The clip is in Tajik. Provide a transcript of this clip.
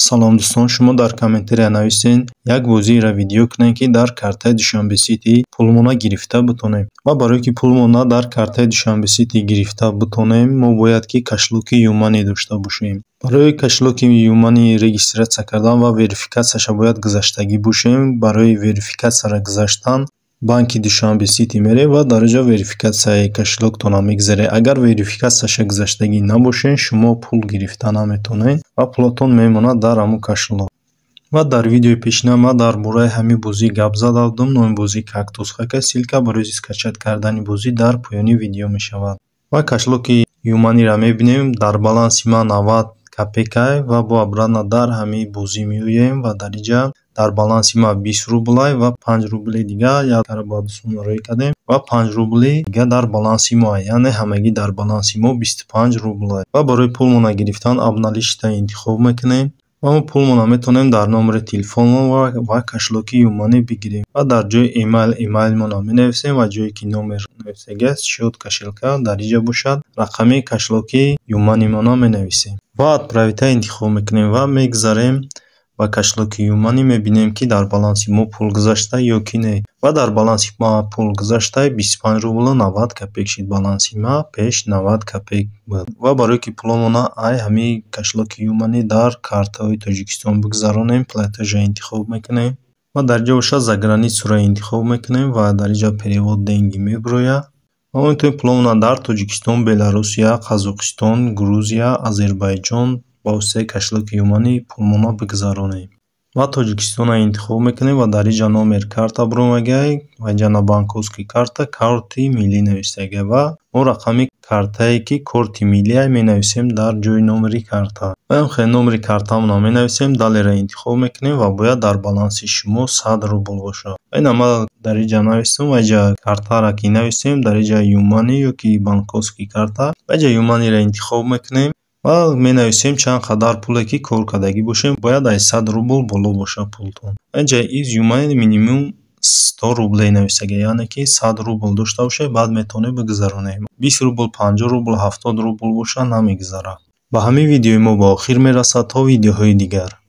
салом дӯстон, шумо дар комментария нависен як бозиро видео кунем ки дар картаи Душанбе Сити пулмона гирифта битонем. Ва барои ки пулмона дар картаи Душанбе Сити гирифта битонем, мо бояд ки кашлоки Юмани дошта бошем. Барои кашлоки Юмани регистратсия кардан ва верификатсияша бояд гузаштагӣ бошем. Барои верификатсияра гузаштан банки Душанбе Сити мерем ва дар ҷо верификатсияи кашлоктона мегзаред. Агар верификатсияша гузаштагӣ набошед, шумо пул гирифта наметавонед ва пулатон мемонад дар ҳамон кашлок. Ва дар видеои пешина ман дар бораи ҳамин бозӣ гап зада будам. Номи бозӣ Кактус Хака. Силка барои скачат кардани бозӣ дар поёни видео мешавад. Ва кашлоки Юманиро мебинем. Дар баланси ман 90 копейка ва бо обратно дар ҳамин бозӣ меоем ва дар инҷа дар баланси ма 20 рубл ва 5 рубли дига якара ба дӯстон рӯй кардем ва 5 рубли дига дар баланси мо, яъне ҳамагӣ дар баланси мо 25 рубл. Ва барои пулмона гирифтан обналишта интихоб мекунем ва мо пулмона метавонем дар номери телефонмон ва кашлоки Юмани бигирем ва дар ҷои имейлмона менависем ва ҷое ки номер нависагааст счёт кошелка дар инҷа бошад, рақами кашлоки Юманимона менависем ва отправита интихоб мекунем ва мегзарем ба кашлоки Юмани, мебинем ки дар баланси мо пул гузашта ё ки не. Ва дар баланси ма пул гузашта 25 рубл 90 копейк шуд. Баланси ма пеш 90 копейк буд. Ва барои ки пуломона ай ҳамин кашлоки Юмани дар картаҳои Тоҷикистон бигзаронем, платежа интихоб мекунем ва дар ҷо бошад за границура интихоб мекунем ва дар инҷа перевод деньги мебирояд. ва мо метавонем пуломона дар Тоҷикистон, Беларусия, Қазоқистон, Грузия, Озарбойҷон ба воситаи кашлоки Юмани пулмона бигзаронем. ва Тоҷикистона интихоб мекунем ва дар инҷа номер карта буромагай ва инҷа на банковский карта, карти миллӣ нависагай ва мо рақами картае ки корти миллия менависем дар ҷои номери карта. ва охир номери картамона менависем, далера интихоб мекунем ва бояд дар баланси шумо 100 рубл бошад. ва ина ман дар инҷа навистам ва инҷа картаро ки нависем, дар инҷа Юмани ё ки банковский карта ва инҷа Юманиро интихоб мекунем ва менависем чанд қадар пуле ки кор кардагӣ бошем. Бояд аз 100 рубл боло бошад пултон. Инҷа из Юмани минимум 100 рубле нависагай, яъне ки 100 рубл дошта бошед, баъд метавонед бигзаронед. 20 рубл, 50 рубл, 70 рубл бошад намегзарад. Ба ҳамин видеои мо ба охир мерасад. То видеоҳои дигар.